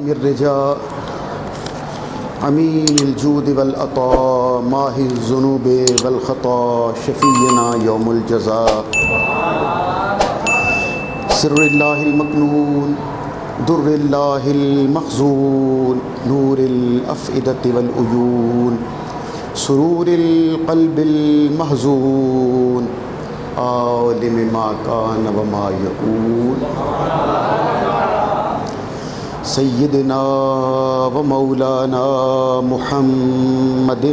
الرجاء امین الجود والعطاء ماحی الذنوب والخطا شفیعنا یوم الجزاء سر اللہ المکنون در اللہ المخزون نور الافئدۃ والعیون سرور القلب المحزون عالم ما کان وما یکون سیدنا و مولانا محمد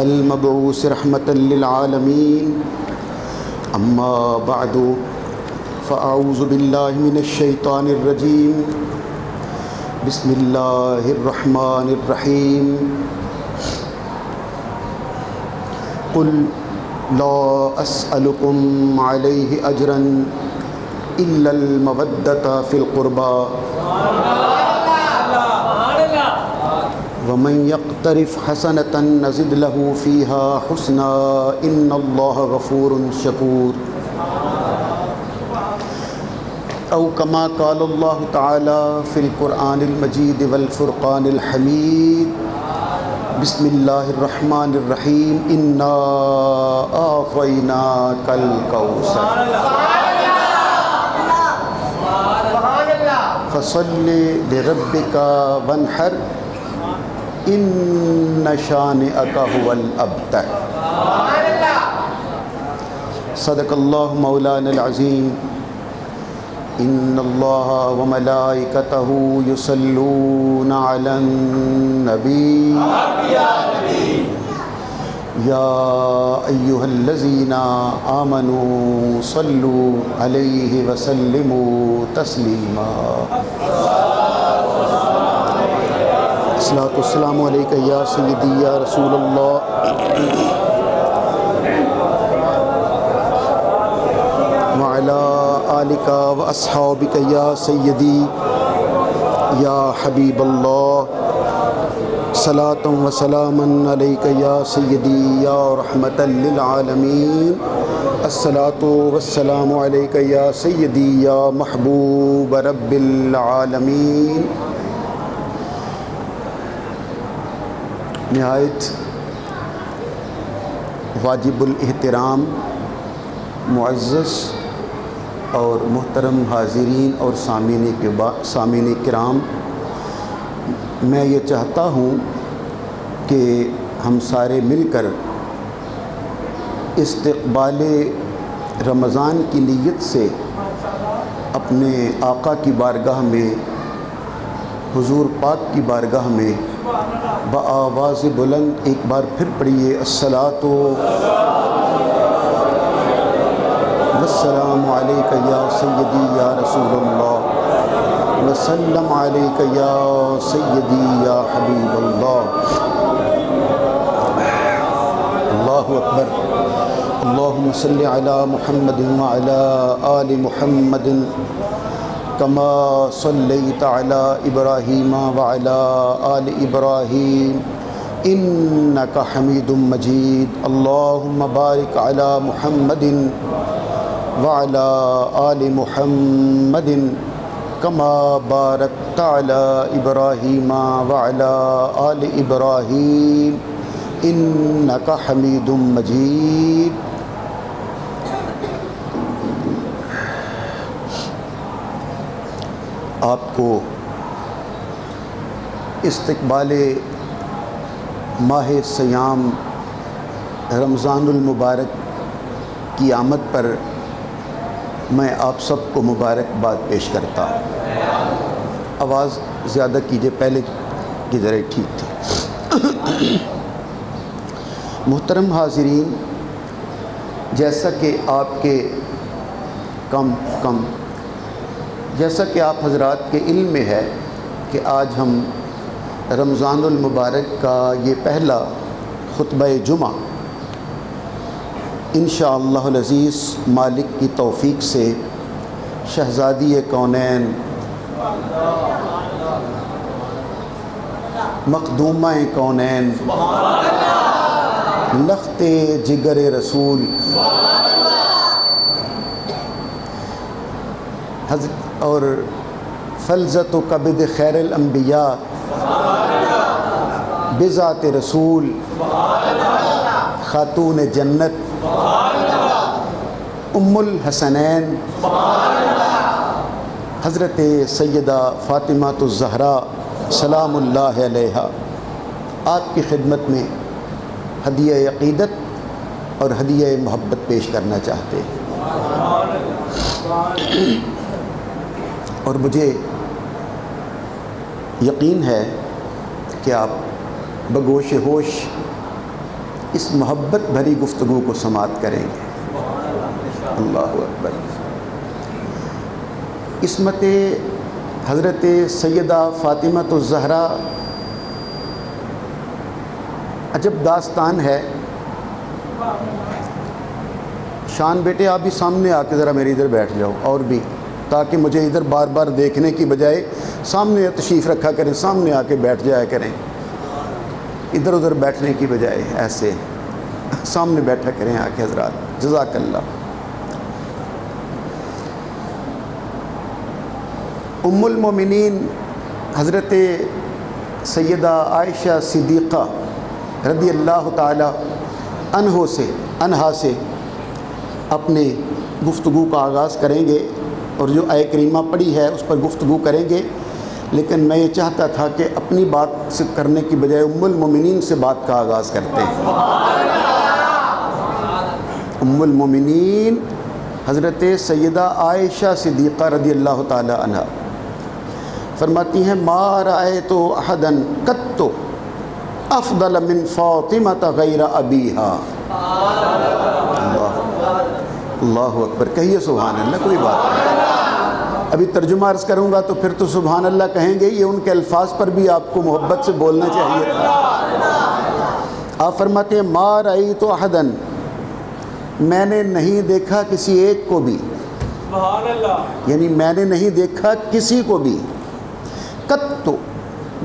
المبعوث رحمة للعالمین اما بعد فاعوذ باللہ من الشیطان الرجیم بسم اللہ الرحمن الرحیم قل لا اسألكم علیہ اجرا الا المودۃ فی القربى ومن یقترف حسنة نزد له فیها حسنا ان اللہ غفور شکور او کما قال اللہ تعالی فی القرآن المجید والفرقان الحمید بسم اللہ الرحمن الرحیم انا اعطیناک الکوثر فصل لربک وانحر ان شانئک هو الابتر صدق اللہ مولانا العظیم ان اللہ وملائکتہ یصلون علی النبی یا ایہا الذین آمنوا صلوا علیہ وسلموا تسلیما الصلاۃ والسلام علیک یا سیدی یا رسول اللہ وعلی آلک و اصحابک یا سیدی یا حبیب اللہ صلاۃ و سلاما علیک یا سیدی یا رحمۃ للعالمین الصلاۃ والسلام علیک یا سیدی یا محبوب رب العالمین نہایت واجب الاحترام معزز اور محترم حاضرین اور سامعین کرام، میں یہ چاہتا ہوں کہ ہم سارے مل کر استقبال رمضان کی نیت سے اپنے آقا کی بارگاہ میں، حضور پاک کی بارگاہ میں بآواز بلند ایک بار پھر پڑھیے الصلاۃ والسلام علیک یا سیدی یا رسول اللہ وسلم علیک یا سیدی یا حبیب اللہ اللہ اکبر اللہم صلی علی محمد وعلی آل محمد کما صلیت علی ابراہیم وعلی آل ابراہیم انک حمید مجید اللہم بارک علی محمد وعلی آل محمد کما بارکت علی ابراہیم وعلی آل ابراہیم انک حمید مجید آپ کو استقبال ماہ صیام رمضان المبارک کی آمد پر میں آپ سب کو مبارکباد پیش کرتا ہوں۔ آواز زیادہ کیجیے، پہلے کی ذرا ٹھیک تھی۔ محترم حاضرین، جیسا کہ آپ حضرات کے علم میں ہے کہ آج ہم رمضان المبارک کا یہ پہلا خطبہ جمعہ انشاءاللہ العزیز مالک کی توفیق سے شہزادی کونین مخدومہ کونین لخت جگر رسول اور فلذت و کبد خیر الانبیاء بذات رسول خاتون جنت ام الحسنین حضرت سیدہ فاطمہ الزہرا سلام اللہ علیہا آپ کی خدمت میں ہدیہ عقیدت اور ہدیہ محبت پیش کرنا چاہتے ہیں، اور مجھے یقین ہے کہ آپ بگوش ہوش اس محبت بھری گفتگو کو سماعت کریں گے۔ اللہ اکبر۔ عصمت حضرت سیدہ فاطمہ الزہرا عجب داستان ہے۔ شان بیٹے آپ بھی سامنے آ کے ذرا میرے ادھر بیٹھ جاؤ، اور بھی، تاکہ مجھے ادھر بار بار دیکھنے کی بجائے سامنے تشریف رکھا کریں، سامنے آ کے بیٹھ جایا کریں، ادھر ادھر بیٹھنے کی بجائے ایسے سامنے بیٹھا کریں آ کے حضرات، جزاک اللہ۔ ام المومنین حضرت سیدہ عائشہ صدیقہ رضی اللہ تعالی عنہا سے اپنے گفتگو کا آغاز کریں گے، اور جو آیت کریمہ پڑھی ہے اس پر گفتگو کریں گے، لیکن میں یہ چاہتا تھا کہ اپنی بات سے کرنے کی بجائے ام المومنین سے بات کا آغاز کرتے ہیں۔ ام المومنین حضرت سیدہ عائشہ صدیقہ رضی اللہ تعالی عنہا فرماتی ہیں ما رأیت احدا قط افضل من فاطمہ غیر ابیہا۔ اللہ اکبر، کہیے سبحان اللہ، کوئی بات نہیں، ابھی ترجمہ عرض کروں گا تو پھر تو سبحان اللہ کہیں گے، یہ ان کے الفاظ پر بھی آپ کو محبت سے بولنا چاہیے تھا۔ آپ فرماتے ہیں ما رأیت احدا، میں نے نہیں دیکھا کسی ایک کو بھی، یعنی میں نے نہیں دیکھا کسی کو بھی، قط،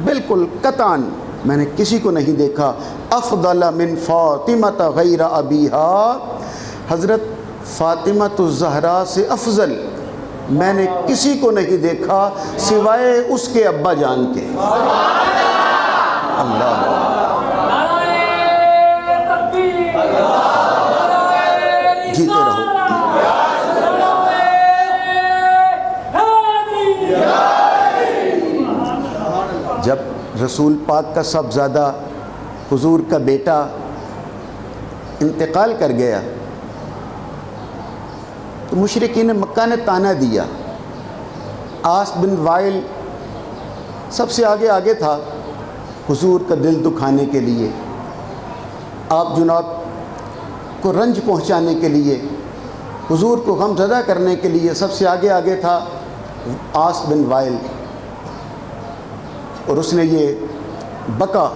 بالکل قطعاً میں نے کسی کو نہیں دیکھا، افضل من فاطمہ غیر ابیہا، حضرت فاطمہ الزہرا سے افضل میں نے کسی کو نہیں دیکھا سوائے اس کے ابا جان کے۔ اللہ، جیتے رہو۔ جب رسول پاک کا صاحبزادہ حضور کا بیٹا انتقال کر گیا تو مشرکین مکہ نے تانا دیا۔ عاص بن وائل سب سے آگے تھا حضور کا دل دکھانے کے لیے، آپ جناب کو رنج پہنچانے کے لیے، حضور کو غم زدہ کرنے کے لیے سب سے آگے تھا عاص بن وائل، اور اس نے یہ بکا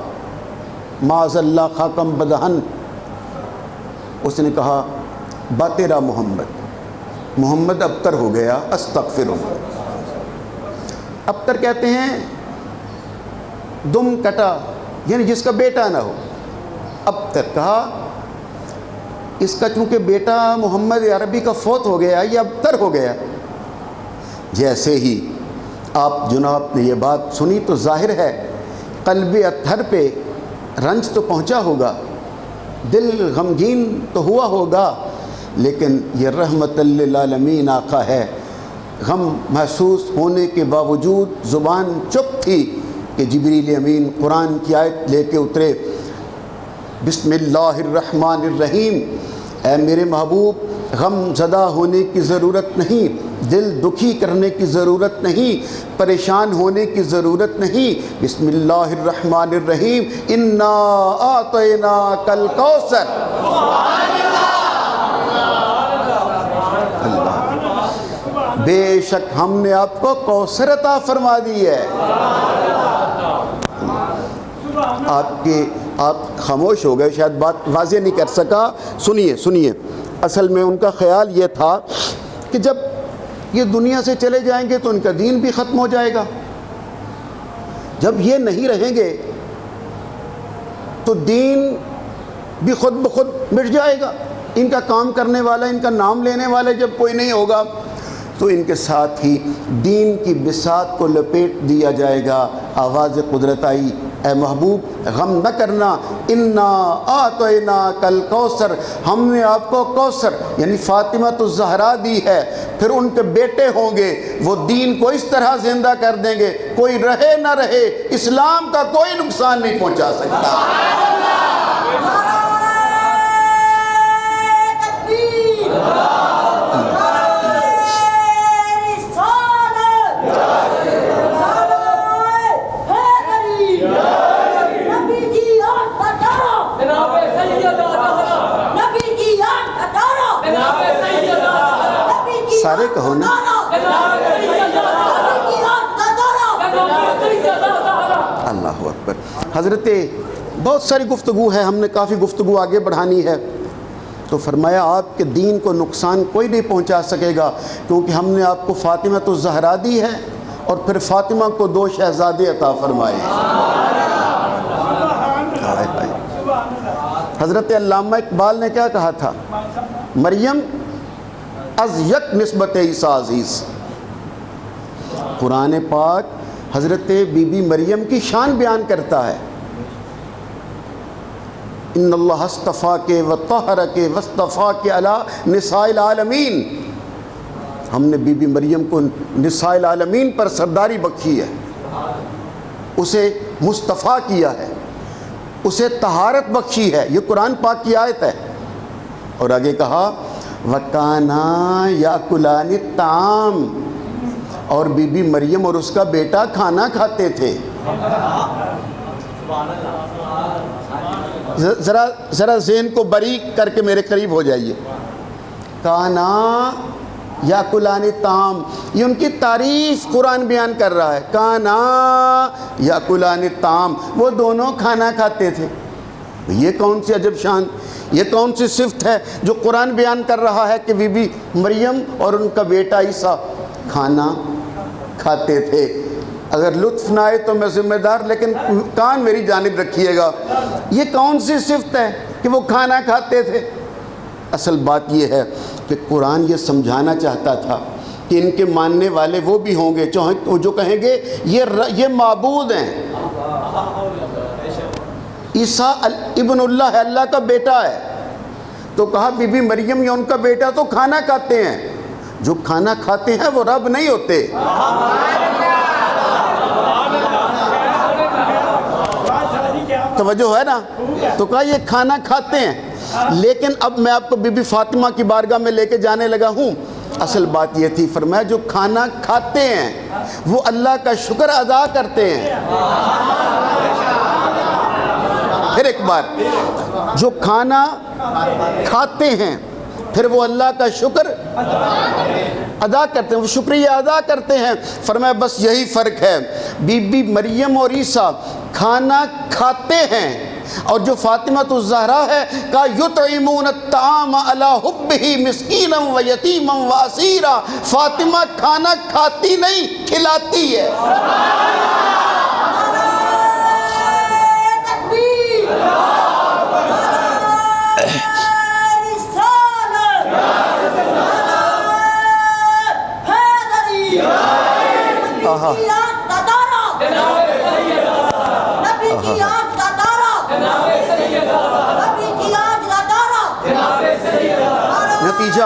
معاذ اللہ خاکم بدہن، اس نے کہا با تیرا محمد ابتر ہو گیا، استغفرہ۔ ابتر کہتے ہیں دم کٹا، یعنی جس کا بیٹا نہ ہو، ابتر کہا اس کا چونکہ بیٹا محمد عربی کا فوت ہو گیا، یہ ابتر ہو گیا۔ جیسے ہی آپ جناب نے یہ بات سنی تو ظاہر ہے قلب اطہر پہ رنج تو پہنچا ہوگا، دل غمگین تو ہوا ہوگا، لیکن یہ رحمت للعالمین آقا ہے، غم محسوس ہونے کے باوجود زبان چپ تھی کہ جبریل امین قرآن کی آیت لے کے اترے، بسم اللہ الرحمن الرحیم، اے میرے محبوب غم زدہ ہونے کی ضرورت نہیں، دل دکھی کرنے کی ضرورت نہیں، پریشان ہونے کی ضرورت نہیں، بسم اللہ الرحمن الرحیم، انا اعطیناک الکوثر۔ بے شک ہم نے آپ کو کوثر عطا فرما دی ہے۔ آپ خاموش ہو گئے، شاید بات واضح نہیں کر سکا، سنیے۔ اصل میں ان کا خیال یہ تھا کہ جب یہ دنیا سے چلے جائیں گے تو ان کا دین بھی ختم ہو جائے گا، جب یہ نہیں رہیں گے تو دین بھی خود بخود مٹ جائے گا، ان کا کام کرنے والا، ان کا نام لینے والا جب کوئی نہیں ہوگا، تو ان کے ساتھ ہی دین کی بساط کو لپیٹ دیا جائے گا۔ آواز قدرت آئی، اے محبوب غم نہ کرنا، انا اعطیناک الکوثر، ہم نے آپ کو کوثر یعنی فاطمہ الزہرا دی ہے، پھر ان کے بیٹے ہوں گے، وہ دین کو اس طرح زندہ کر دیں گے، کوئی رہے نہ رہے اسلام کا کوئی نقصان نہیں پہنچا سکتا۔ سارے کہو نا۔ اللہ اکبر۔ حضرت بہت ساری گفتگو ہے، ہم نے کافی گفتگو آگے بڑھانی ہے، تو فرمایا آپ کے دین کو نقصان کوئی نہیں پہنچا سکے گا، کیونکہ ہم نے آپ کو فاطمہ الزہرا دی ہے اور پھر فاطمہ کو 2 شہزادے عطا فرمائے۔ حضرت علامہ اقبال نے کیا کہا تھا؟ مریم از یک نسبت عیسیٰ عزیز۔ قرآن پاک حضرت بی بی مریم کی شان بیان کرتا ہے، ان اللہ اصطفاک وطہرک واصطفاک علی نساء العالمین، ہم نے بی بی مریم کو نساء العالمین پر سرداری بخشی ہے، اسے مصطفیٰ کیا ہے، اسے طہارت بخشی ہے، یہ قرآن پاک کی آیت ہے۔ اور آگے کہا وَكَانَا يَأْكُلَانِ الطَّعَامَ، اور بی بی مریم اور اس کا بیٹا کھانا کھاتے تھے۔ ذرا ذہن کو باریک کر کے میرے قریب ہو جائیے۔ کانا یاکلان الطعام، یہ ان کی تعریف قرآن بیان کر رہا ہے۔ کانا یاکلان الطعام، وہ دونوں کھانا کھاتے تھے۔ یہ کون سی عجب شان، یہ کون سی صفت ہے جو قرآن بیان کر رہا ہے کہ بی بی مریم اور ان کا بیٹا عیسیٰ کھانا کھاتے تھے۔ اگر لطف نہ آئے تو میں ذمہ دار، لیکن کان میری جانب رکھیے گا، یہ کون سی صفت ہے کہ وہ کھانا کھاتے تھے؟ اصل بات یہ ہے کہ قرآن یہ سمجھانا چاہتا تھا کہ ان کے ماننے والے وہ بھی ہوں گے جو کہیں گے یہ معبود ہیں، عیسیٰ ابن اللہ ہے، اللہ کا بیٹا ہے۔ تو کہا بی بی مریم یا ان کا بیٹا تو کھانا کھاتے ہیں، جو کھانا کھاتے ہیں وہ رب نہیں ہوتے۔ توجہ ہے نا؟ تو کہا یہ کھانا کھاتے ہیں، لیکن اب میں آپ کو بی بی فاطمہ کی بارگاہ میں لے کے جانے لگا ہوں۔ اصل بات یہ تھی، فرمایا جو کھانا کھاتے ہیں وہ اللہ کا شکر ادا کرتے ہیں۔ پھر ایک بار، جو کھانا کھاتے ہیں پھر وہ اللہ کا شکر ادا کرتے ہیں، وہ شکریہ ادا کرتے ہیں۔ فرمایا بس یہی فرق ہے، بی بی مریم اور عیسیٰ کھانا کھاتے ہیں، اور جو فاطمہ الزہرا ہے کا یطعمون الطعام علی حبہ مسکینا و یتیما و اسیرا، فاطمہ کھانا کھاتی نہیں، کھلاتی ہے۔ نتیجہ،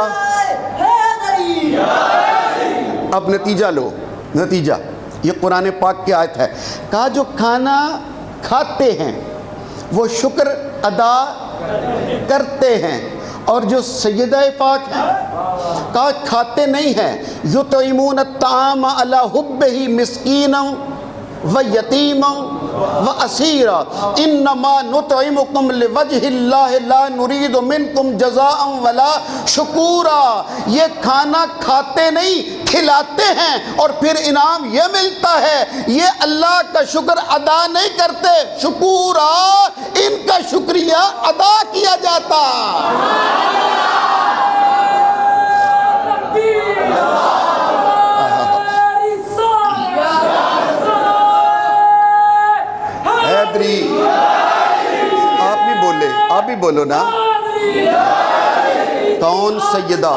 اب نتیجہ لو، نتیجہ یہ قرآن پاک کی آیت ہے۔ کہا جو کھانا کھاتے ہیں وہ شکر ادا کرتے ہیں، اور جو سیدہ پاک ہیں کہا کھاتے نہیں ہیں، یطعمون الطعام علی حبہ مسکینا و یتیما و اسیرا انما نطعمکم لوجہ اللہ لا نرید منکم جزاء ولا شکورا۔ یہ کھانا کھاتے نہیں، کھلاتے ہیں، اور پھر انعام یہ ملتا ہے، یہ اللہ کا شکر ادا نہیں کرتے، شکورا، ان کا شکریہ ادا کیا جاتا۔ آپ بھی بولو نا، کون سیدہ؟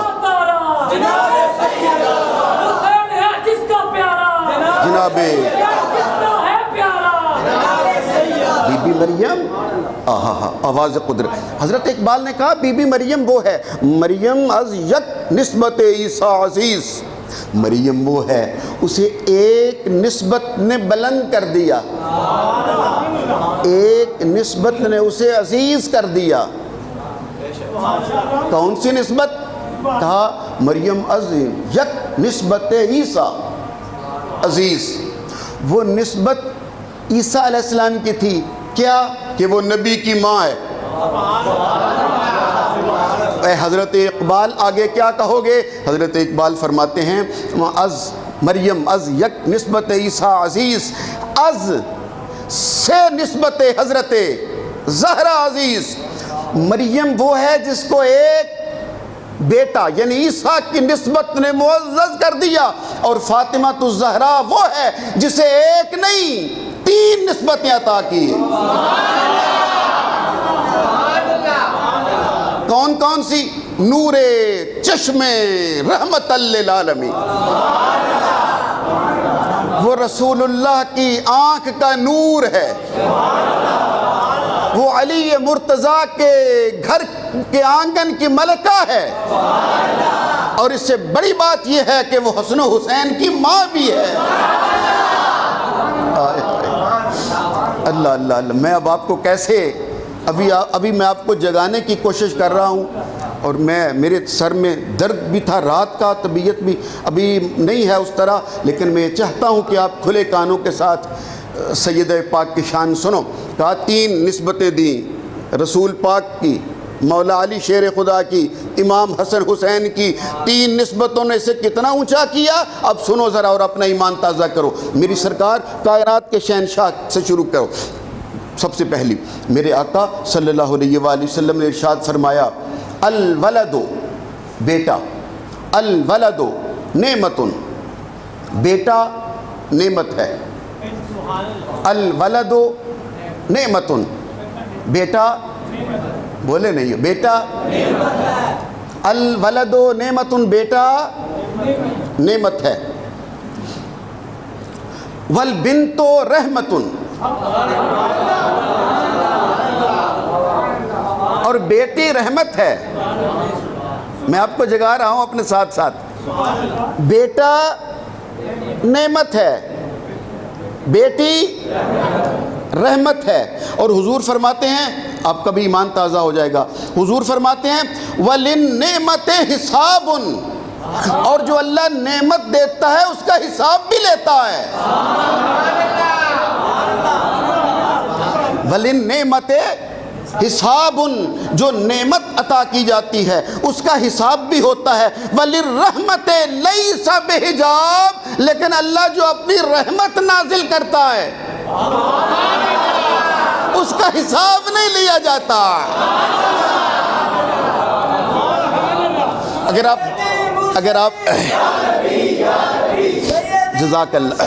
جناب بی بی مریم، آواز قدرت. حضرت اقبال نے کہا بی بی مریم وہ ہے، مریم از یک نسبت عیسیٰ عزیز، مریم وہ ہے اسے ایک نسبت نے بلند کر دیا، ایک نسبت نے اسے عزیز کر دیا. کون سی نسبت؟ کہا مریم از یک نسبت عیسیٰ عزیز. وہ نسبت عیسیٰ علیہ السلام کی تھی، کیا؟ کہ وہ نبی کی ماں ہے. اے حضرت اقبال آگے کیا کہو گے؟ حضرت اقبال فرماتے ہیں از مریم از یک نسبت عیسیٰ عزیز، از سے نسبت حضرت زہرا عزیز. مریم وہ ہے جس کو ایک بیٹا یعنی عیسیٰ کی نسبت نے معزز کر دیا، اور فاطمہ الزہرا وہ ہے جسے ایک نہیں 3 نسبتیں عطا کی. کون کون سی؟ نور چشم رحمت للعالمین، وہ رسول اللہ کی آنکھ کا نور ہے، وہ علی مرتضیٰ کے گھر کے آنگن کی ملکہ ہے، اور اس سے بڑی بات یہ ہے کہ وہ حسن و حسین کی ماں بھی ہے. اللہ اللہ اللہ. میں اب آپ کو کیسے ابھی میں آپ کو جگانے کی کوشش کر رہا ہوں، اور میرے سر میں درد بھی تھا رات کا، طبیعت بھی ابھی نہیں ہے اس طرح، لیکن میں چاہتا ہوں کہ آپ کھلے کانوں کے ساتھ سید پاک کی شان سنو. کہا 3 نسبتیں دیں رسول پاک کی، مولا علی شیر خدا کی، امام حسن حسین کی. 3 نسبتوں نے اسے کتنا اونچا کیا. اب سنو ذرا اور اپنا ایمان تازہ کرو. میری سرکار کائنات کے شہنشاہ سے شروع کرو. سب سے پہلی میرے آقا صلی اللہ علیہ وآلہ وسلم نے ارشاد فرمایا الولد بیٹا، الولد نعمت، بیٹا نعمت ہے. الولد نعمت، بیٹا بولے نہیں بیٹا، الولد نعمت، بیٹا نعمت ہے. والبنت رحمت، اور بیٹی رحمت ہے. میں آپ کو جگا رہا ہوں اپنے ساتھ ساتھ. بیٹا نعمت ہے، بیٹی رحمت ہے. اور حضور فرماتے ہیں، آپ کا بھی ایمان تازہ ہو جائے گا، حضور فرماتے ہیں وَلِلنِّعْمَةِ حِسَابٌ، اور جو اللہ نعمت دیتا ہے اس کا حساب بھی لیتا ہے. وَلِلنِّعْمَةِ حساب، جو نعمت عطا کی جاتی ہے اس کا حساب بھی ہوتا ہے. وَلِلرَّحْمَةِ لَيْسَ بِحِجَاب، لیکن اللہ جو اپنی رحمت نازل کرتا ہے اس کا حساب نہیں لیا جاتا. اگر آپ جزاک اللہ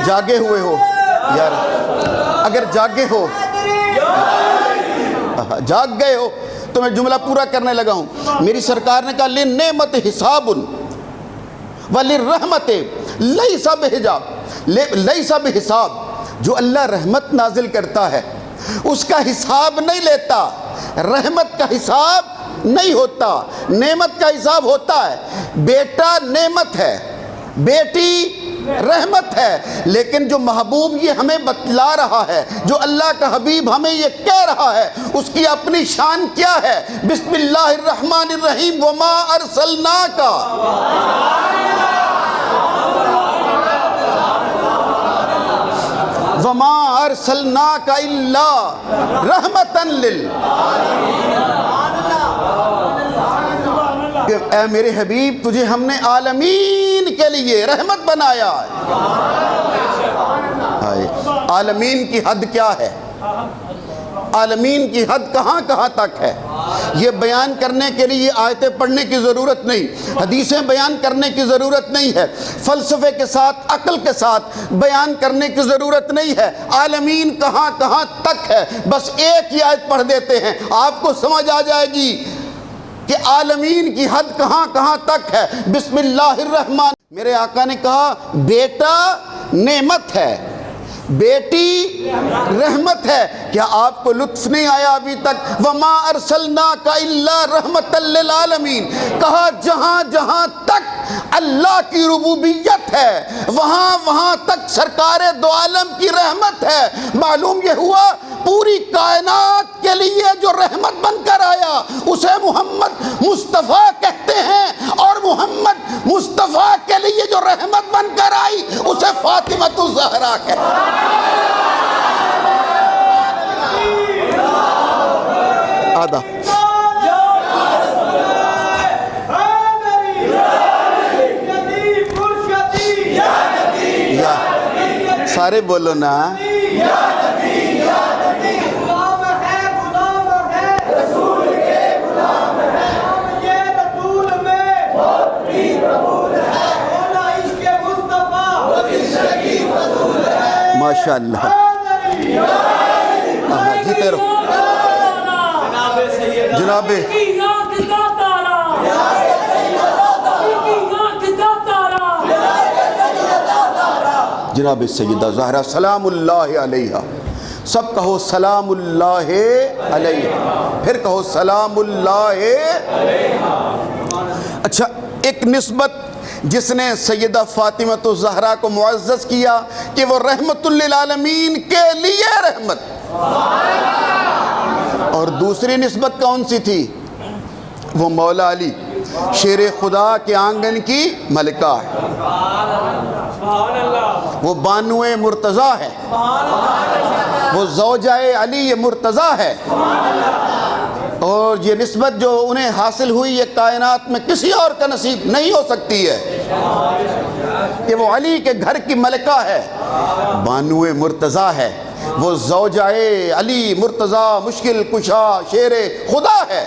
جاگے ہوئے ہو یار، اگر جاگے ہو جاگ گئے ہو تو میں جملہ پورا کرنے لگا ہوں. میری سرکار نے کہا لِلنِّعْمَةِ حِسَابٌ وَلِلرَّحْمَةِ لَيْسَ بِحِجَاب، لَيْسَ بِحِساب، جو اللہ رحمت نازل کرتا ہے اس کا حساب نہیں لیتا، رحمت کا حساب نہیں ہوتا، نعمت کا حساب ہوتا ہے. بیٹا نعمت ہے، بیٹی رحمت ہے. لیکن جو محبوب یہ ہمیں بتلا رہا ہے، جو اللہ کا حبیب ہمیں یہ کہہ رہا ہے، اس کی اپنی شان کیا ہے؟ بسم اللہ الرحمن الرحیم وما ارسلناک، وما ارسلناک الا رحمتا کہ اے میرے حبیب تجھے ہم نے عالمین کے لیے رحمت بنایا ہے. عالمین کی حد کیا ہے؟ عالمین کی حد کہاں کہاں تک ہے؟ یہ بیان کرنے کے لیے آیتیں پڑھنے کی ضرورت نہیں، حدیثیں بیان کرنے کی ضرورت نہیں ہے، فلسفے کے ساتھ عقل کے ساتھ بیان کرنے کی ضرورت نہیں ہے. عالمین کہاں کہاں تک ہے، بس ایک ہی آیت پڑھ دیتے ہیں آپ کو سمجھ آ جائے گی کہ عالمین کی حد کہاں کہاں تک ہے۔ بسم اللہ الرحمن، میرے آقا نے کہا بیٹا نعمت ہے، بیٹی رحمت ہے۔ کیا آپ کو لطف نہیں آیا ابھی تک؟ وَمَا أَرْسَلْنَاكَ إِلَّا رَحْمَةً لِّلْعَالَمِينَ، کہا جہاں جہاں تک اللہ کی ربوبیت ہے وہاں وہاں تک سرکار دو عالم کی رحمت ہے۔ معلوم یہ ہوا پوری کائنات کے لیے جو رحمت بن کر آیا اسے محمد مصطفیٰ کہتے ہیں، اور محمد مصطفیٰ کے لیے جو رحمت بن کر آئی اسے فاطمۃ الزہرا کہتے ہیں۔ آدھا سارے بولو نا، ماشاء اللہ، جیتے رہو جناب۔ جناب سیدہ زہرا سلام اللہ علیہا، سب کہو سلام اللہ علیہا، پھر کہو سلام اللہ علیہا۔ اچھا، ایک نسبت جس نے سیدہ فاطمۃ الزہرا کو معزز کیا کہ وہ رحمت للعالمین کے لیے رحمت، اور دوسری نسبت کون سی تھی؟ وہ مولا علی شیر خدا کے آنگن کی ملکہ ہے، وہ بانو مرتضیٰ ہے، وہ زوجہ علی مرتضیٰ ہے، اور یہ نسبت جو انہیں حاصل ہوئی یہ کائنات میں کسی اور کا نصیب نہیں ہو سکتی ہے کہ وہ علی کے گھر کی ملکہ ہے، بانو مرتضیٰ ہے، وہ زوجہ علی مرتضیٰ مشکل کشا شیر خدا ہے۔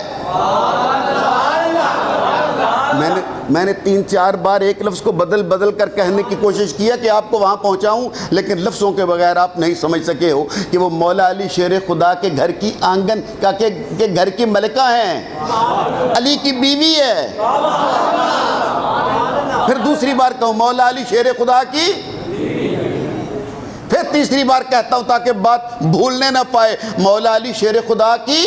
میں نے 3-4 بار ایک لفظ کو بدل کر کہنے کی کوشش کیا کہ آپ کو وہاں پہنچاؤں، لیکن لفظوں کے بغیر آپ نہیں سمجھ سکے ہو کہ وہ مولا علی شیر خدا کے گھر کی آنگن کے گھر کی ملکہ ہیں، علی کی بیوی ہے۔ پھر دوسری بار کہوں مولا علی شیر خدا کی، پھر تیسری بار کہتا ہوں تاکہ بات بھولنے نہ پائے، مولا علی شیر خدا کی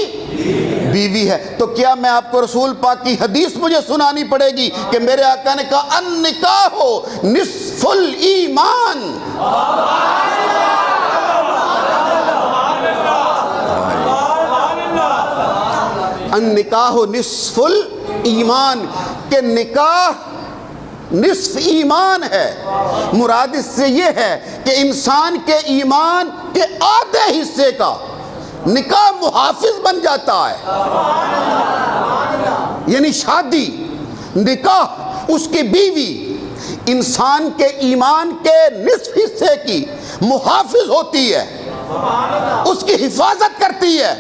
بیوی ہے۔ تو کیا میں آپ کو رسول پاک کی حدیث مجھے سنانی پڑے گی کہ میرے آقا نے کہا النکاح نصف الایمان، النکاح نصف الایمان، کہ نکاح نصف ایمان ہے۔ مراد اس سے یہ ہے کہ انسان کے ایمان کے آدھے حصے کا نکاح محافظ بن جاتا ہے، یعنی شادی، نکاح، اس کی بیوی انسان کے ایمان کے نصف حصے کی محافظ ہوتی ہے، اس کی حفاظت کرتی ہے،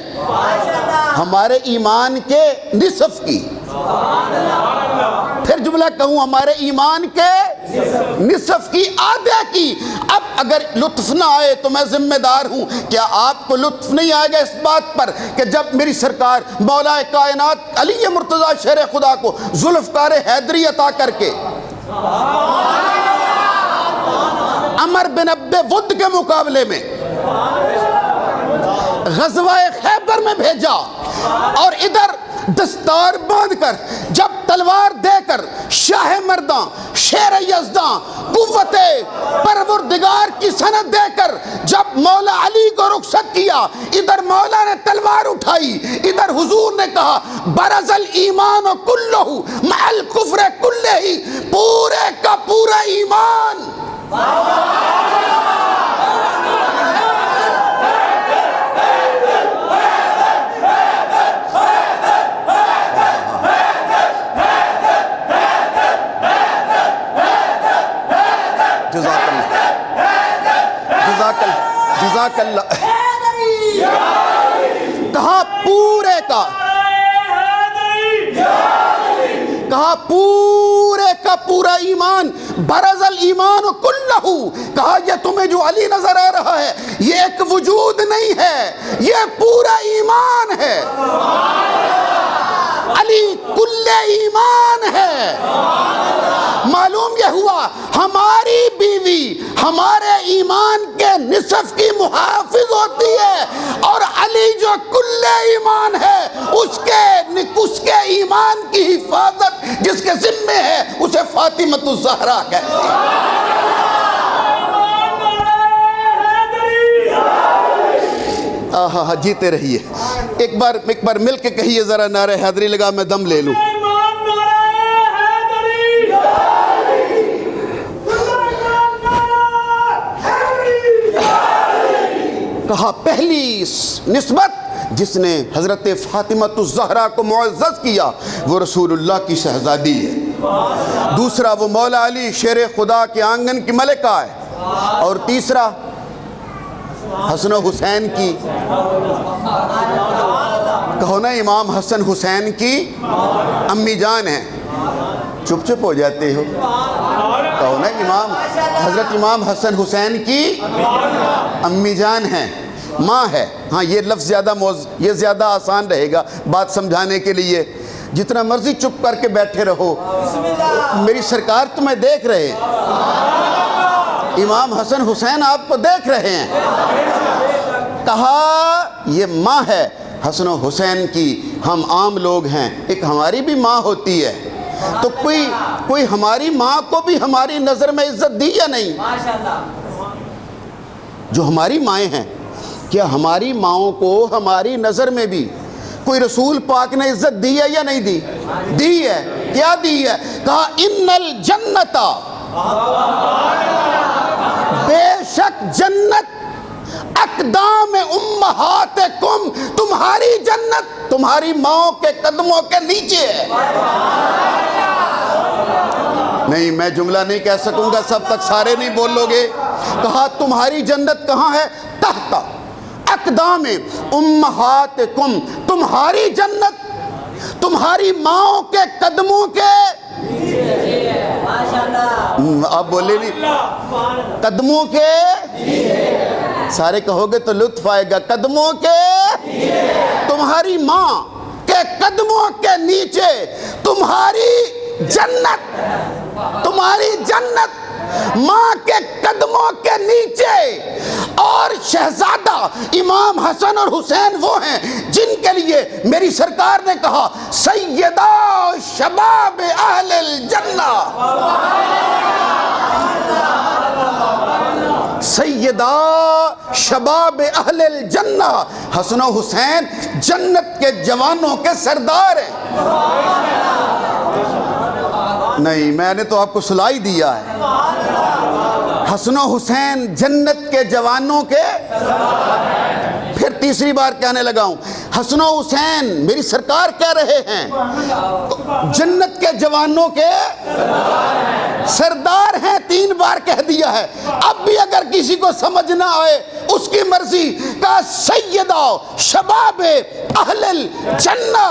ہمارے ایمان کے نصف کی۔ پھر جملہ کہوں، ہمارے ایمان کے نصف کی، آدھے کی۔ اب اگر لطف نہ آئے تو میں ذمہ دار ہوں، کیا آپ کو لطف نہیں آئے گا اس بات پر کہ جب میری سرکار مولا کائنات علی مرتضیٰ شیر خدا کو ذوالفقار حیدری عطا کر کے عمر بن عبد ود کے مقابلے میں غزوہ خیبر میں بھیجا، اور ادھر دستار باندھ کر جب تلوار دے کر شاہ مرداں شیر یزداں قوت پروردگار کی سند دے کر جب مولا علی کو رخصت کیا، ادھر مولا نے تلوار اٹھائی، ادھر حضور نے کہا برز الایمان کلہ مع الکفر کلہ، پورے کا پورا ایمان جزاک اللہ، کہا پورے کا، کہا پورے کا پورا ایمان، برز الایمان کلہ، کہا یہ تمہیں جو علی نظر آ رہا ہے یہ ایک وجود نہیں ہے، یہ پورا ایمان ہے۔ علی کل ایمان ہے۔ معلوم یہ ہوا ہماری بیوی ہمارے ایمان کے نصف کی محافظ ہوتی ہے، اور علی جو کل ایمان ہے اس کے ایمان کی حفاظت جس کے ذمے ہے اسے فاطمۃ الزہرا کہتے ہیں۔ آہا جیتے رہیے، ایک بار مل کے کہیے ذرا نعرہ حیدری لگا، میں دم لے لوں۔ کہا پہلی نسبت جس نے حضرت فاطمۃ الزہرا کو معزز کیا وہ رسول اللہ کی شہزادی ہے، دوسرا وہ مولا علی شیر خدا کے آنگن کی ملکہ ہے، اور تیسرا حسن و حسین کی، کہو نا امام حسن حسین کی امی جان ہیں، چپ ہو جاتے ہو، کہو نا حضرت امام حسن حسین کی امی جان ہیں، ماں ہے۔ ہاں یہ لفظ یہ زیادہ آسان رہے گا بات سمجھانے کے لیے، جتنا مرضی چپ کر کے بیٹھے رہو، میری سرکار تمہیں دیکھ رہے ہیں، امام حسن حسین آپ کو دیکھ رہے ہیں۔ کہا یہ ماں ہے حسن و حسین کی، ہم عام لوگ ہیں، ایک ہماری بھی ماں ہوتی ہے، تو کوئی ہماری ماں کو بھی ہماری نظر میں عزت دی یا نہیں؟ جو ہماری مائیں ہیں، کیا ہماری ماؤں کو ہماری نظر میں بھی کوئی رسول پاک نے عزت دی ہے یا نہیں دی؟ دی ہے۔ کیا دی ہے؟ کہا ان الجنت، بے شک جنت، اقدام امہاتکم، تمہاری جنت تمہاری ماؤں کے قدموں کے نیچے ہے۔ نہیں میں جملہ نہیں کہہ سکوں گا، سب تک سارے نہیں بولو گے۔ کہا تمہاری جنت کہاں ہے؟ تحت اقدام امہاتکم، تمہاری جنت تمہاری ماؤں کے قدموں کے، آپ بولے نہیں، قدموں کے، سارے کہو گے تو لطف آئے گا، قدموں کے، تمہاری ماں کے قدموں کے نیچے تمہاری جنت، تمہاری جنت ماں کے قدموں کے نیچے۔ اور شہزادہ امام حسن اور حسین وہ ہیں جن کے لیے میری سرکار نے کہا سیدہ شباب اہل الجنہ، سیدہ شباب اہل الجنہ، حسن و حسین جنت کے جوانوں کے سردار ہیں۔ نہیں میں نے تو آپ کو سلائی دیا ہے، حسن و حسین جنت کے جوانوں کے، پھر تیسری بار کہنے لگا ہوں، حسن و حسین میری سرکار کہہ رہے ہیں جنت کے جوانوں کے سردار ہیں، 3 بار کہہ دیا ہے۔ اب بھی اگر کسی کو سمجھ نہ آئے اس کی مرضی، کا سیدہ شباب اہل الجنہ،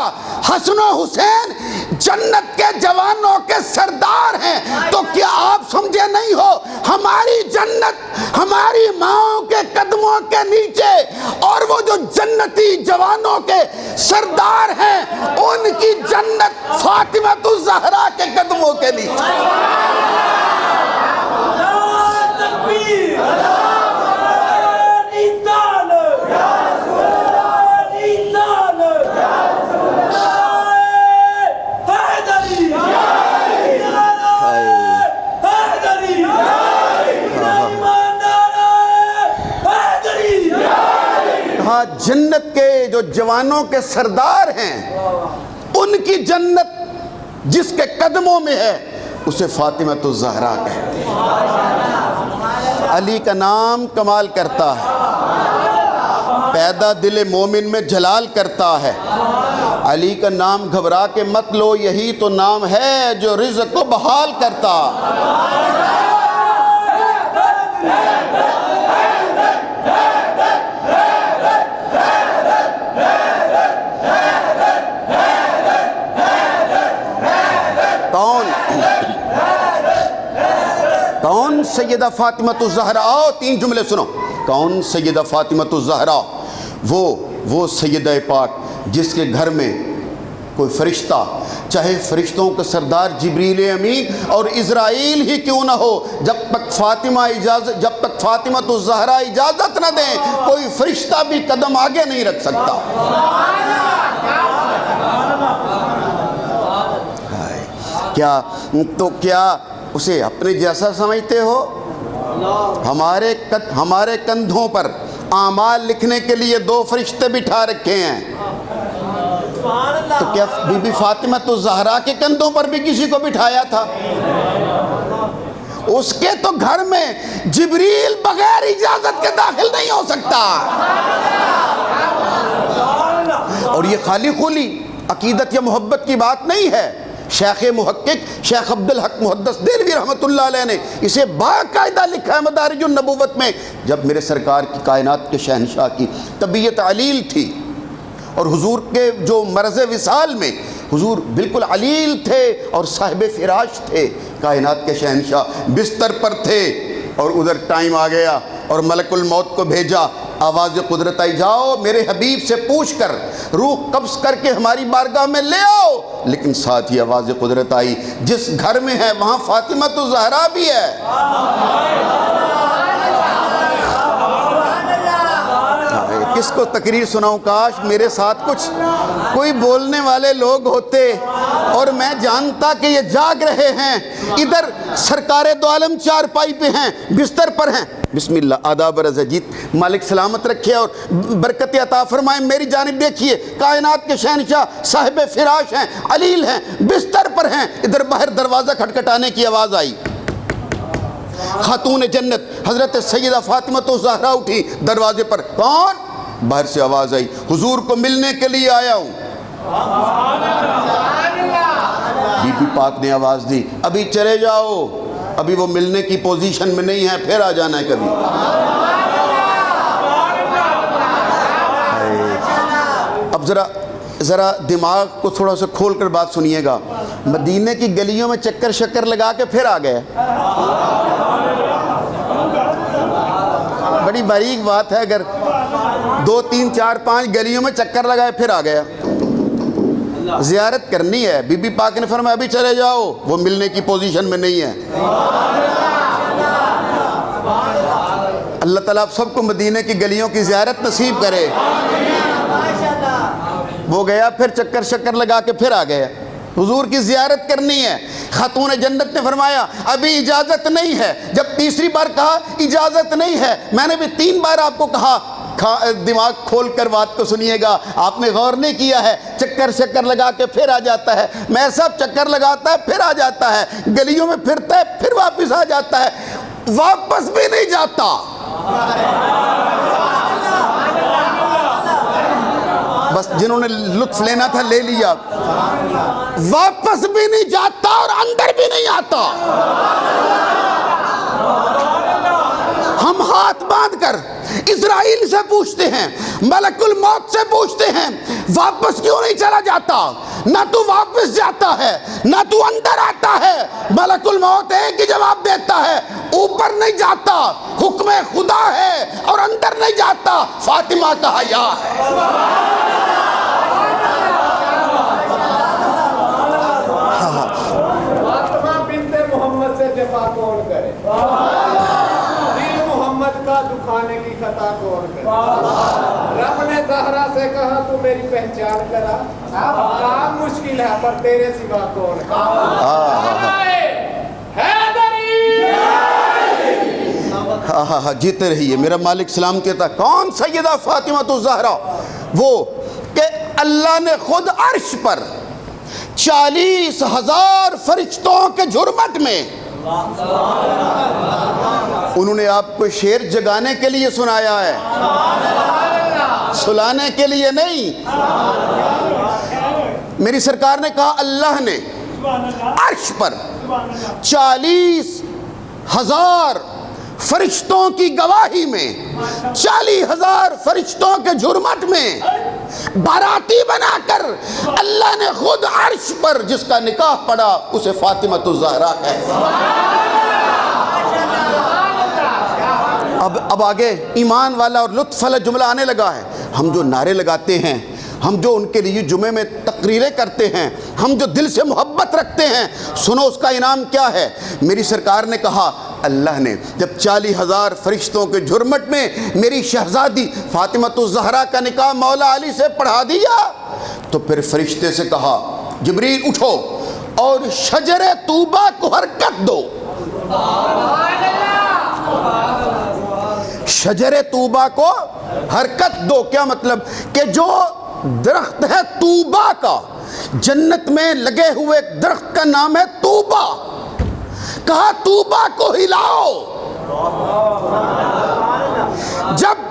حسن و حسین جنت کے جوانوں کے سردار ہیں، تو کیا آپ سمجھے نہیں ہو ہماری جنت ہماری ماؤں کے قدموں کے نیچے، اور وہ جو جنتی جوانوں کے سردار ہیں ان کی جنت فاطمۃ الزہرا کے قدموں کے نیچے۔ جنت کے جو جوانوں کے سردار ہیں ان کی جنت جس کے قدموں میں ہے اسے فاطمۃ الزہرا کہتے ہیں۔ علی کا نام کمال کرتا ہے، پیدا دل مومن میں جلال کرتا ہے۔ علی کا نام گھبرا کے مت لو، یہی تو نام ہے جو رزق کو بحال کرتا۔ کون سیدہ فاطمۃ الزہرا؟ آؤ 3 جملے سنو۔ کون سیدہ فاطمۃ الزہرا؟ وہ سیدہ پاک جس کے گھر میں کوئی فرشتہ، چاہے فرشتوں کے سردار جبریل امین اور اسرائیل ہی کیوں نہ ہو، جب تک فاطمہ الزہرا اجازت نہ دیں کوئی فرشتہ بھی قدم آگے نہیں رکھ سکتا۔ کیا اسے اپنے جیسا سمجھتے ہو؟ ہمارے کندھوں پر اعمال لکھنے کے لیے 2 فرشتے بٹھا رکھے ہیں، تو کیا بی بی فاطمہ الزہرا کے کندھوں پر بھی کسی کو بٹھایا تھا؟ اس کے تو گھر میں جبریل بغیر اجازت کے داخل نہیں ہو سکتا۔ اور یہ خالی خولی عقیدت یا محبت کی بات نہیں ہے۔ شیخ محقق شیخ عبدالحق محدث دہلوی رحمۃ اللہ علیہ نے اسے باقاعدہ لکھا ہے مدارج النبوت میں۔ جب میرے سرکار کی کائنات کے شہنشاہ کی طبیعت علیل تھی اور حضور کے جو مرض وصال میں حضور بالکل علیل تھے اور صاحب فراش تھے، کائنات کے شہنشاہ بستر پر تھے اور ادھر ٹائم آ گیا اور ملک الموت کو بھیجا، آواز قدرت آئی، جاؤ میرے حبیب سے پوچھ کر روح قبض کر کے ہماری بارگاہ میں لے آؤ۔ لیکن ساتھ ہی آواز قدرت آئی، جس گھر میں ہے وہاں فاطمہ الزہرا بھی ہے۔ کس کو تقریر سناؤں؟ کاش میرے ساتھ کچھ کوئی بولنے والے لوگ ہوتے اور میں جانتا کہ یہ جاگ رہے ہیں، ادھر سرکار دو عالم چارپائی پہ ہیں، بستر پر ہیں۔ بسم اللہ، آداب رضا جیت، مالک سلامت رکھے اور برکت عطا فرمائے۔ میری جانب دیکھیے، کائنات کے شہنشاہ صاحب فراش ہیں، علیل ہیں، بستر پر ہیں۔ ادھر باہر دروازہ کھٹکھٹانے کی آواز آئی، خاتون جنت حضرت سیدہ فاطمہ الزہرا اٹھی دروازے پر۔ کون؟ باہر سے آواز آئی، حضور کو ملنے کے لیے آیا ہوں۔ بی بی پاک نے آواز دی، ابھی چلے جاؤ، ابھی وہ ملنے کی پوزیشن میں نہیں ہے، پھر آ جانا ہے کبھی۔ اب ذرا دماغ کو تھوڑا سا کھول کر بات سنیے گا۔ مدینے کی گلیوں میں چکر شکر لگا کے پھر آ گئے، بڑی باریک بات ہے، اگر 2 3 4 5 گلیوں میں چکر لگائے پھر آ گیا، زیارت کرنی ہے۔ بی بی پاک نے فرمایا ابھی چلے جاؤ، وہ ملنے کی پوزیشن میں نہیں ہے۔ اللہ تعالیٰ آپ سب کو مدینے کی گلیوں کی زیارت نصیب کرے۔ وہ گیا، پھر چکر شکر لگا کے پھر آ گیا، حضور کی زیارت کرنی ہے۔ خاتون جنت نے فرمایا ابھی اجازت نہیں ہے۔ جب تیسری بار کہا اجازت نہیں ہے، میں نے بھی 3 بار آپ کو کہا، دماغ کھول کر بات کو سنیے گا، آپ نے غور نہیں کیا ہے۔ چکر شکر لگا کے پھر آ جاتا ہے، میں سب چکر لگاتا ہے پھر آ جاتا ہے، گلیوں میں پھرتا ہے پھر واپس آ جاتا ہے، واپس بھی نہیں جاتا۔ بس جنہوں نے لطف لینا تھا لے لیا، واپس بھی نہیں جاتا اور اندر بھی نہیں آتا۔ ہم ہاتھ باندھ کر اسرائیل سے پوچھتے ہیں، ملک الموت سے پوچھتے ہیں، واپس کیوں نہیں چلا جاتا؟ نہ تو واپس جاتا ہے نہ تو اندر آتا ہے۔ ملک الموت ایک ہی جواب دیتا ہے، اوپر نہیں جاتا، حکم خدا ہے، اور اندر نہیں جاتا، فاطمہ کا حیا ہے۔ فاطمہ بنت محمد سے جفا کون کرے؟ محمد کا دکھانے کی خطا کون کرے؟ رب نے زہرا سے کہا تو میری پہچان کرا، کام مشکل ہے پر تیرے سوا کون ہے؟ جیتے رہیے، میرا مالک سلام کہتا کون سیدہ فاطمہ الزہرا؟ وہ کہ اللہ نے خود عرش پر 40,000 فرشتوں کے جھرمٹ میں انہوں نے آپ کو شعر جگانے کے لیے سنایا ہے، سلانے کے لیے نہیں۔ میری سرکار نے کہا اللہ نے عرش پر 40,000 فرشتوں کی گواہی میں 40,000 فرشتوں کے جھرمٹ میں باراتی بنا کر اللہ نے خود عرش پر جس کا نکاح پڑا اسے فاطمہ الزہرا کہتے ہیں۔ اب آگے ایمان والا اور لطف والا جملہ آنے لگا ہے۔ ہم جو نعرے لگاتے ہیں ہم جو ان کے لیے جمعے میں تقریریں کرتے ہیں، ہم جو دل سے محبت رکھتے ہیں، سنو اس کا انعام کیا ہے۔ میری سرکار نے کہا اللہ نے جب 40,000 فرشتوں کے جھرمٹ میں میری شہزادی فاطمۃ الزہرا کا نکاح مولا علی سے پڑھا دیا تو پھر فرشتے سے کہا جبریل اٹھو اور شجر طوبہ کو حرکت دو۔ شجر طوبہ کو حرکت دو، کیا مطلب کہ جو درخت ہے طوبہ کا، جنت میں لگے ہوئے درخت کا نام ہے طوبہ، کہا طوبہ کو ہلاؤ۔ جب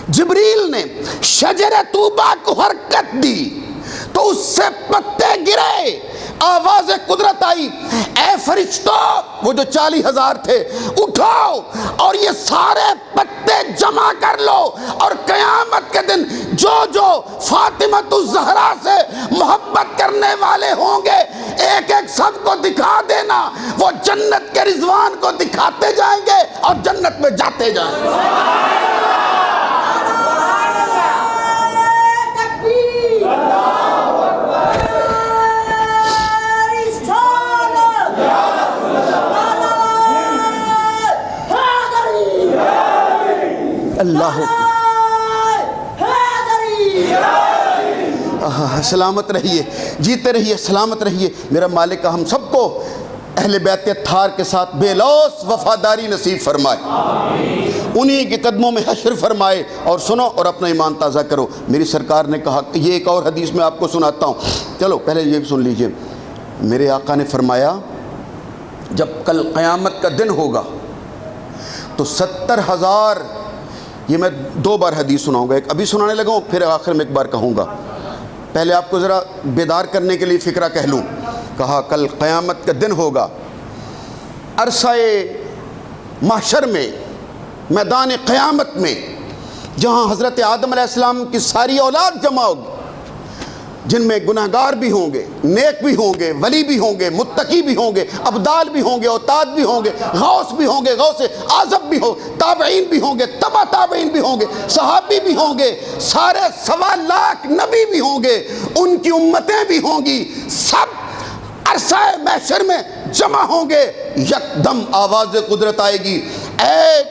جبریل نے شجر طوبہ کو حرکت دی تو اس سے پتے گرے، آواز قدرت آئی اے فرشتوں، وہ جو 40,000 تھے، اٹھاؤ اور یہ سارے پتے جمع کر لو، اور قیامت کے دن جو جو فاطمۃ الزہرا سے محبت کرنے والے ہوں گے ایک ایک سب کو دکھا دینا، وہ جنت کے رضوان کو دکھاتے جائیں گے اور جنت میں جاتے جائیں گے۔ اللہ سلامت رہیے، جیتے رہیے، سلامت رہیے۔ میرا مالک ہم سب کو اہل بیت اطہار کے ساتھ بے لوث وفاداری نصیب فرمائے، انہی کے قدموں میں حشر فرمائے۔ اور سنو اور اپنا ایمان تازہ کرو۔ میری سرکار نے کہا، یہ ایک اور حدیث میں آپ کو سناتا ہوں، چلو پہلے یہ بھی سن لیجئے۔ میرے آقا نے فرمایا جب کل قیامت کا دن ہوگا تو 70,000، یہ میں 2 بار حدیث سناؤں گا، ایک ابھی سنانے لگا ہوں، پھر آخر میں ایک بار کہوں گا، پہلے آپ کو ذرا بیدار کرنے کے لیے فکرہ کہہ لوں۔ کہا کل قیامت کا دن ہوگا، عرصہ محشر میں، میدان قیامت میں، جہاں حضرت آدم علیہ السلام کی ساری اولاد جمع ہوگی، جن میں گناہگار بھی ہوں گے، نیک بھی ہوں گے، ولی بھی ہوں گے، متقی بھی ہوں گے، ابدال بھی ہوں گے، اوتاد بھی ہوں گے، غوث بھی ہوں گے، غوث اعظم بھی ہوں گے، تابعین بھی ہوں گے، تبع تابعین بھی ہوں گے، صحابی بھی ہوں گے، سارے 1.25 لاکھ نبی بھی ہوں گے، ان کی امتیں بھی ہوں گی، سب عرصہ محشر میں جمع ہوں گے۔ یکدم آواز قدرت آئے گی، اے